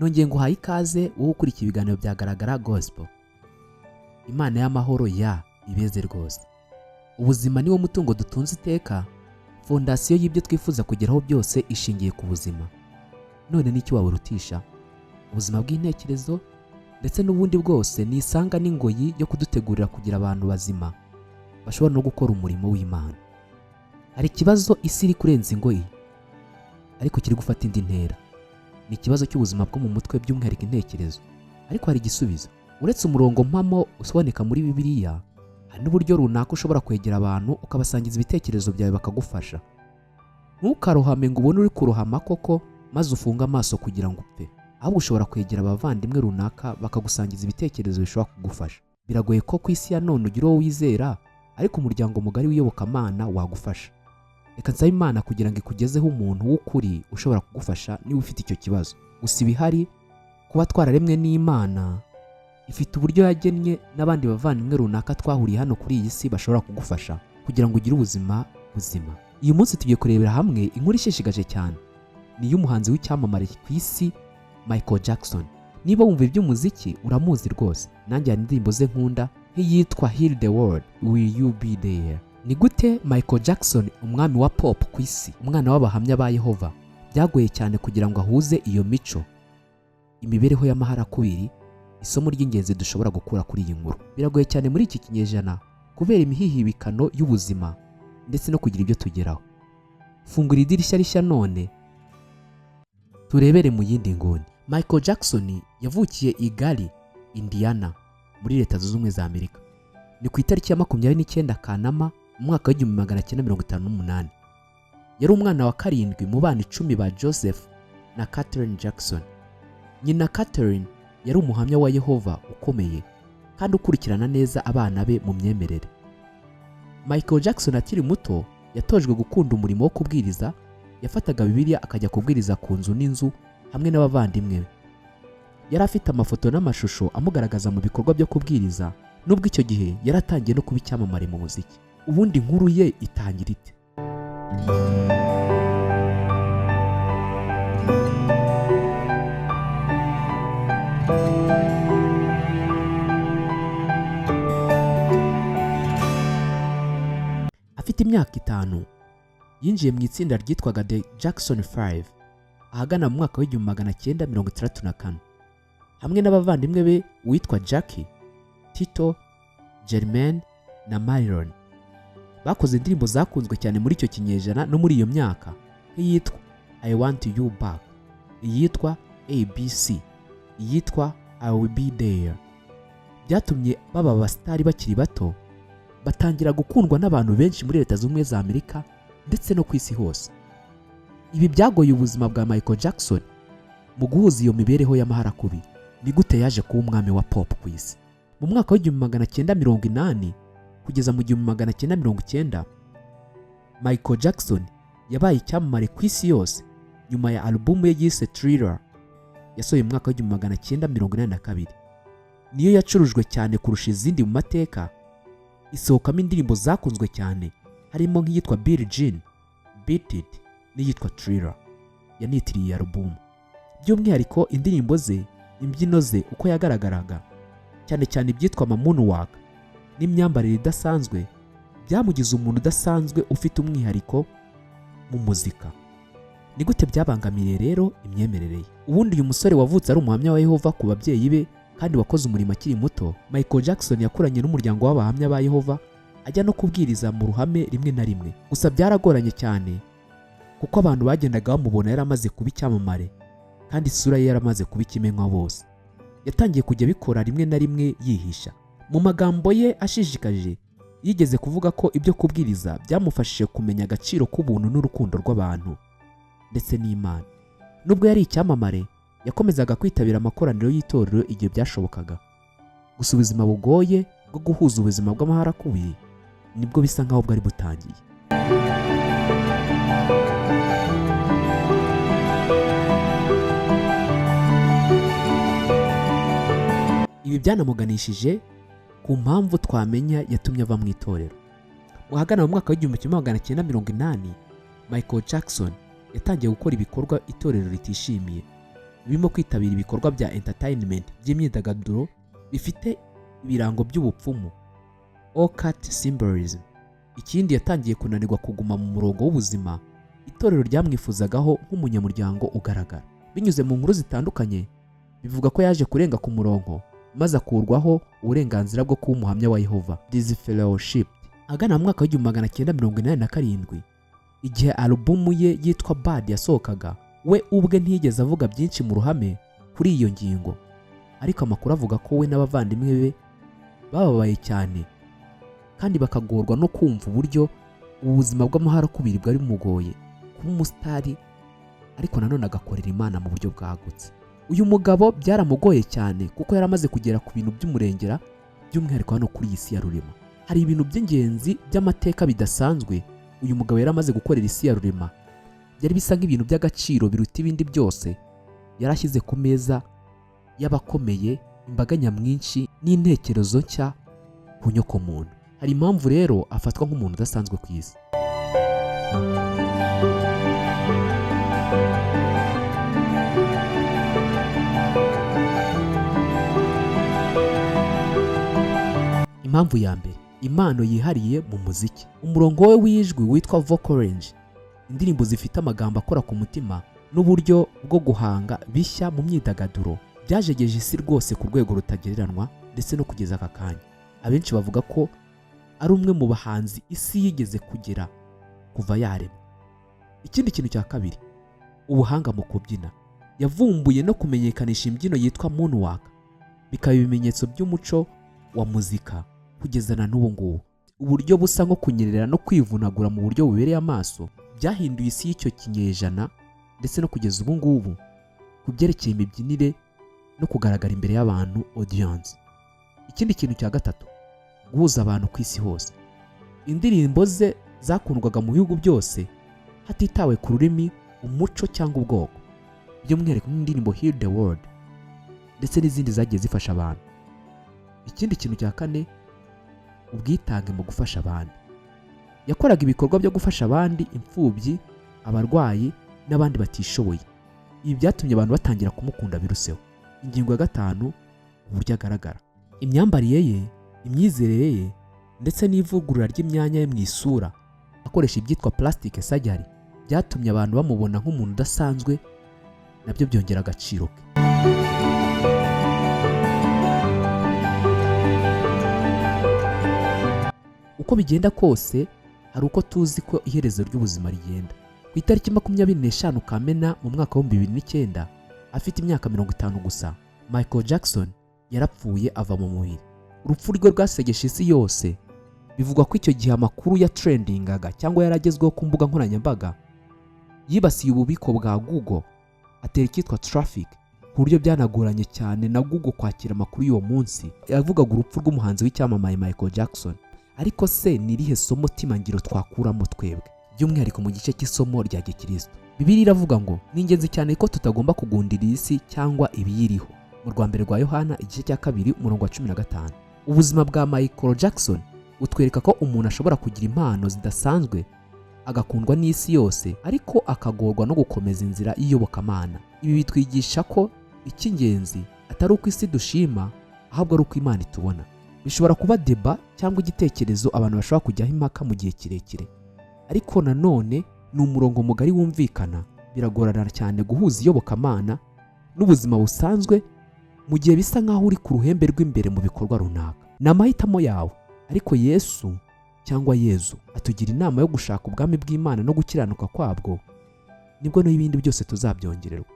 nongeye nguhaye ikaze wowe ukurikiye ibiganiro byagaragara gospel. Imana y'amahoro ibeze rwose. Ubuzima niwo mutungo dutunze iteka, fondasiyo y'ibyo twifuza kugeraho byose ishingiye ku buzima. None n'iki waburutisha? Ubuzima bw'intekerezo ndetse n'ubundi bwose ni isanga n'ingoyi yo kudutegurira kugira abantu bazima bashobora no gukora umurimo w'Imana. Hari ikibazo isi iri kurenza ingoyi ariko kiri gufata indi ntera. Ni ikibazo cy'ubuzima bwo mu mutwe by'umwihariko intekerezo. Ariko hari igisubizo. Uretse umurongo mpamo usoboneka muri Bibiliya, hari n'uburyo runaka ushobora kwegera abantu ukabasangiza ibitekerezo byawe bakagufasha. Ntukarohame ngo ubone uri kurohama koko maze ufunga amaso kugira ngo upfe. Ahubwo ushobora kwegera abavandimwe runaka bakagusangiza ibitekerezo bishobora kugufasha. Biragoye ko ku isi ya none ugira uwo wizera, ariko umuryango mugari w'iyobokamana wagufasha. Reka nsabe Imana kugira ngo ikugezeho umuntu w'ukuri ushobora kugufasha niba ufite icyo kibazo. Gusa ibihari kuba twararemwe n'Imana ifite uburyo yagennye n'abandi bavandimwe runaka twahuriye hano kuri iyi si bashobora kugufasha kugira ngo ugire ubuzima buzima. Uyu munsi tugiye kurebera hamwe inkuru ishishikaje cyane. Ni iy'umuhanzi w'icyamamare ku isi Michael Jackson. Niba wumva iby'umuziki uramuzi rwose. Nanjye hari indirimbo ze nkunda nk'iyitwa Heal the World, Will You Be There. Ni gute Michael Jackson, umwami wa pop ku isi, umwana w'abahamya ba Yehova, byagoye cyane kugira ngo ahuze iyo mico, imibereho y'amaharakubiri, isomo ry'ingenzi dushobora gukura kuri iyi nkuru. Biragoye cyane muri iki kinyejana kubera imihihibikano y'ubuzima ndetse no kugira ibyo tugeraho. Fungura idirishya rishya none turebere mu yindi nguni. Michael Jackson yavukiye i Gary, Indiana, muri Leta Zunze Ubumwe za Amerika. Ni ku itariki ya 29 Kanama mu mwaka w'1958. Yari umwana wa karindwi mu bana 10 ba Joseph na Catherine Jackson. Nyina Catherine yari umuhamya wa Yehova ukomeye kandi ukurikirana neza abana be mu myemerere. Michael Jackson akiri muto yatojwe gukunda umurimo wo kubwiriza. Yafataga Bibiliya akajya kubwiriza ku nzu n'inzu hamwe n'abavandimwe be. Yari afite amafoto n'amashusho amugaragaza mu bikorwa byo kubwiriza, nubwo icyo gihe yaratangiye no kuba icyamamare mu muziki. Ubundi inkuru ye itangira ite? Afite imyaka 5 yinjiye mu itsinda ryitwaga The Jackson 5 ahagana mu mwaka w'1964 hamwe n'abavandimwe be witwa Jackie, Tito, Jermaine na Myron. Bakoze indirimbo zakunzwe cyane muri icyo kinyejana no muri iyo myaka, nk'iyitwa I Want You Back, iyitwa ABC, iyitwa I Will Be There. Byatumye baba abasitari bakiri bato, batangira gukundwa n'abantu benshi muri Leta Zunze Ubumwe za Amerika ndetse no ku isi hose. Ibi byagoye ubuzima bwa Michael Jackson mu guhuza iyo mibereho y'amaharakubiri. Ni gute yaje kuba umwami wa pop ku isi? Mu mwaka w'1980 kugeza mu 1990, Michael Jackson yabaye icyamamare ku isi yose nyuma ya alubumu ye yise Thriller yasohoye mu mwaka w'1982. Niyo yacurujwe cyane kurusha izindi mu mateka, isohokamo indirimbo zakunzwe cyane harimo nk'iyitwa Billie Jean, Beat It n'iyitwa Thriller yanitiriye iyi alubumu. By'umwihariko indirimbo ze, imbyino ze uko yagaragaraga, cyane cyane ibyitwa Moonwalk n'imyambarire idasanzwe, byamugize umuntu udasanzwe ufite umwihariko mu muzika. Ni gute byabangamiye rero imyemerere ye? Ubundi uyu musore wavutse ari umuhamya wa Yehova ku babyeyi be kandi wakoze umurimo akiri muto, Michael Jackson yakuranye n'umuryango w'abahamya ba Yehova, ajya no kubwiriza mu ruhame rimwe na rimwe. Gusa byaragoranye cyane kuko abantu bagendaga bamubona yaramaze kuba icyamamare kandi isura ye yaramaze kuba ikimenywa bose. Yatangiye kujya bikora rimwe na rimwe yihisha. Mu magambo ye ashishikaje yigeze kuvuga ko ibyo kubwiriza byamufashije kumenya agaciro k'ubuntu n'urukundo rw'abantu ndetse n'Imana. Nubwo yari icyamamare, yakomezaga kwitabira amakoraniro y'itorero igihe byashobokaga. Gusa ubuzima bugoye bwo guhuza ubuzima bw'amaharakubiri nibwo bisa nkaho bwari butangiye. Ibi byanamuganishije ku mpamvu twamenya yatumye ava mu itorero. Ahagana mu mwaka w'1980, Michael Jackson yatangiye gukora ibikorwa itorero ritishimiye. birimo kwitabira ibikorwa bya entertainment by'imyidagaduro bifite ibirango by'ubupfumu occult symbolism. Ikindi, yatangiye kunanirwa kuguma mu murongo w'ubuzima itorero ryamwifuzagaho nk'umunyamuryango ugaragara. Binyuze mu nkuru zitandukanye bivuga ko yaje kurenga ku murongo maze akurwaho uburenganzira bwo kuba umuhamya wa Yehova disfellowship. Agana mu mwaka w'1987 igihe alubumu ye yitwa Bad yasohokaga, we ubwe ntiyigeze avuga byinshi mu ruhame kuri iyo ngingo, ariko amakuru avuga ko we n'abavandimwe be bababaye cyane kandi bakagorwa no kumva uburyo ubuzima bw'amaharakubiri bwari bumugoye kuba umusitari ariko nanone agakorera Imana mu buryo bwagutse. Uyu mugabo byaramugoye cyane kuko yari amaze kugera ku bintu by'umurengera, by'umwihariko hano kuri iyi si ya rurema. Hari ibintu by'ingenzi by'amateka bidasanzwe uyu mugabo yari amaze gukorera isi ya rurema, byari bisa nk'ibintu by'agaciro biruta ibindi byose yari ashyize ku meza y'abakomeye, imbaga nyamwinshi n'intekerezo nshya ku nyokomuntu. Hari impamvu rero afatwa nk'umuntu udasanzwe ku isi. Impamvu ya mbere, impano yihariye mu muziki. Umurongo we w'ijwi witwa vocal range, indirimbo zifite amagambo akora ku mutima n'uburyo bwo guhanga bishya mu myidagaduro byajegeje isi rwose ku rwego rutagereranywa ndetse no kugeza aka kanya. Abenshi bavuga ko ari umwe mu bahanzi isi yigeze kugera kuva yaremwa. Ikindi kintu cya kabiri, ubuhanga mu kubyina. Yavumbuye no kumenyekanisha imbyino yitwa moonwalk, bikaba ibimenyetso by'umuco wa muzika kugeza na n'ubu ngubu. Uburyo busa nko kunyerera no kwivunagura mu buryo bubereye amaso byahinduye isi y'icyo kinyejana ndetse no kugeza ubu ngubu ku byerekeye imibyinire no kugaragara imbere y'abantu audience. Ikindi kintu cya gatatu, guhuza abantu ku isi hose. Indirimbo ze zakundwaga mu bihugu byose hatitawe ku rurimi, umuco cyangwa ubwoko, by'umwihariko nk'indirimbo Heal the World ndetse n'izindi zagiye zifasha abantu. Ikindi kintu cya kane, ubwitange mu gufasha abandi. Yakoraga ibikorwa byo gufasha abandi, imfubyi, abarwayi n'abandi batishoboye. Ibi byatumye abantu batangira kumukunda biruseho. Ingingo ya gatanu, uburyo agaragara. Imyambarire ye, imyizerere ye ndetse n'ivugurura ry'imyanya ye mu isura akoresha ibyitwa plastic surgery byatumye abantu bamubona nk'umuntu udasanzwe, nabyo byongera agaciro ke. Uko bigenda kose, hari uko tuzi ko iherezo ry'ubuzima rigenda. Ku itariki 25 Kamena mu mwaka wa 2009, afite imyaka 50 gusa, Michael Jackson yarapfuye ava mu mubiri. Urupfu rwe rwasegeshe isi yose. Bivugwa ko icyo gihe amakuru ya trendingaga cyangwa yaragezweho ku mbuga nkoranyambaga yibasiye ububiko bwa Google, atera icyitwa traffic, ku buryo byanagoranye cyane na Google kwakira amakuru y'uwo munsi yavugaga urupfu rw'umuhanzi w'icyamamaye Michael Jackson. Ariko se ni irihe somo timangiro twakuramo twebwe, by'umwihariko mu gice cy'isomo rya Gikristo? Bibiliya iravuga ngo ni ingenzi cyane ko tutagomba kugundira isi cyangwa ibiyiriho. Mu rwa mbere rwa Yohana igice cya 2 umurongo wa 15. Ubuzima bwa Michael Jackson utwereka ko umuntu ashobora kugira impano zidasanzwe agakundwa n'isi yose, ariko akagorwa no gukomeza inzira y'iyobokamana. Ibi bitwigisha ko icy'ingenzi atari uko isi dushima, ahubwo ari uko Imana itubona. Bishobora kuba deba cyangwa igitekerezo abantu bashobora kujyaho impaka mu gihe kirekire, ariko nanone ni umurongo mugari wumvikana. Biragorana cyane guhuza iyobokamana n'ubuzima busanzwe mu gihe bisa nk'aho uri ku ruhembe rw'imbere mu bikorwa runaka. Ni amahitamo yawe, ariko Yesu cyangwa Yezu atugira inama yo gushaka ubwami bw'Imana no gukiranuka kwabwo, nibwo n'ibindi byose tuzabyongererwa.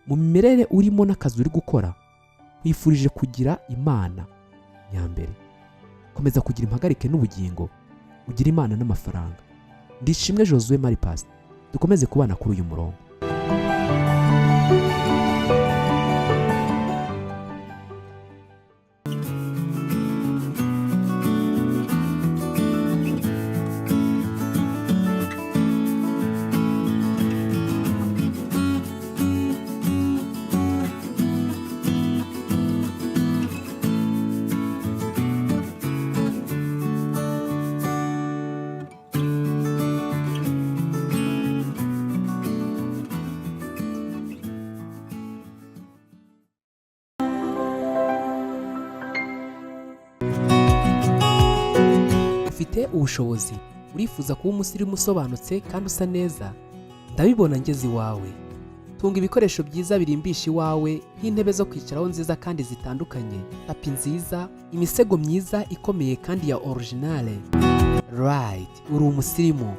Mu mimerere urimo n'akazi uri gukora, wifurije kugira Imana nyambere. Komeza kugira impagarike n'ubugingo, ugira Imana n'amafaranga. Ndishimwe Josue Maripasi, dukomeze kubana kuri uyu murongo. ufite ubushobozi, urifuza kuba umusirimu usobanutse kandi usa neza? Ndabibona ngeze iwawe. Tunga ibikoresho byiza birimbisha iwawe nk'intebe zo kwicaraho nziza kandi zitandukanye, tapi nziza, imisego myiza ikomeye kandi ya originale. Right, uri umusirimu.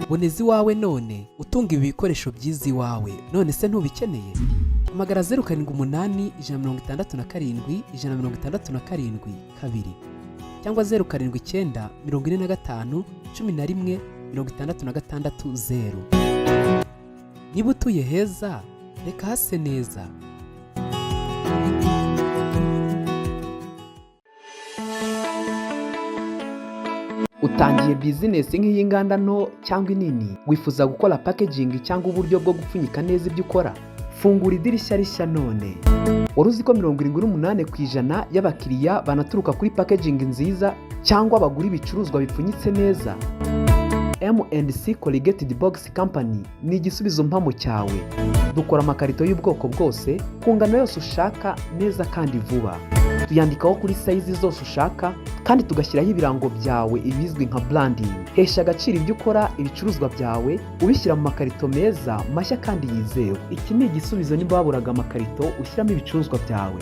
Boneza iwawe none, utunga ibi bikoresho byiza iwawe. None se ntubikeneye? Hamagara 078 167 167 2 cyangwa 079 45 11 66 0. Niba utuye heza, reka hase neza. Utangiye bizinesi nk'iy'inganda nto cyangwa inini, wifuza gukora packaging cyangwa uburyo bwo gupfunyika neza ibyo ukora? Fungura idirishya rishya none. Wari uzi ko 78% y'abakiriya banaturuka kuri packaging nziza cyangwa bagura ibicuruzwa bipfunyitse neza? M&C Corrugated Box Company ni igisubizo mpamo cyawe. Dukora amakarito y'ubwoko bwose ku ngano yose ushaka neza kandi vuba. Tuyandikaho kuri size zose ushaka kandi tugashyiraho ibirango byawe ibizwi nka branding. Hesha agaciro ibyo ukora, ibicuruzwa byawe ubishyira mu makarito meza mashya kandi yizewe. Iki ni igisubizo niba waburaga amakarito ushyiramo ibicuruzwa byawe.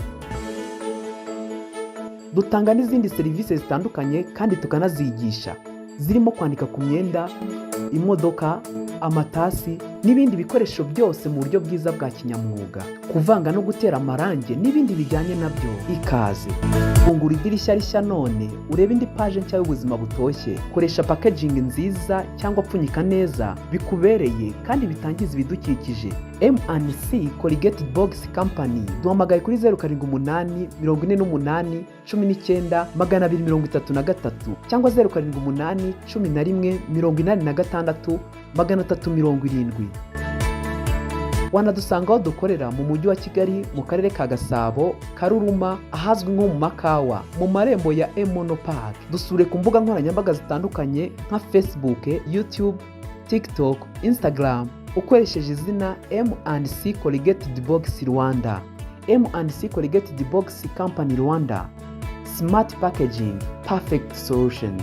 Dutanga n'izindi serivisi zitandukanye kandi tukanazigisha, zirimo kwandika ku myenda, imodoka, amatasi n'ibindi bikoresho byose mu buryo bwiza bwa kinyamwuga, kuvanga no gutera amarange n'ibindi bijyanye nabyo. Ikaze. Fungura idirishya rishya none, urebe indi page nshya y'ubuzima butoshye. Koresha packaging nziza cyangwa pfunyika neza bikubereye kandi bitangiza ibidukikije. M&C Corrugated Box Company. Duhamagaye kuri 078 48 19 233 cyangwa 078 11 86 370. Wanadusanga aho dukorera mu mujyi wa Kigali, mu karere ka Gasabo, Karuruma, ahazwi nko mu Makawa, mu marembo ya Emono Park. Dusure ku mbuga nkoranyambaga zitandukanye nka Facebook, YouTube, TikTok, Instagram ukoresheje izina M&C Corrugated Box Rwanda. M&C Corrugated Box Company Rwanda. Smart Packaging, Perfect Solutions.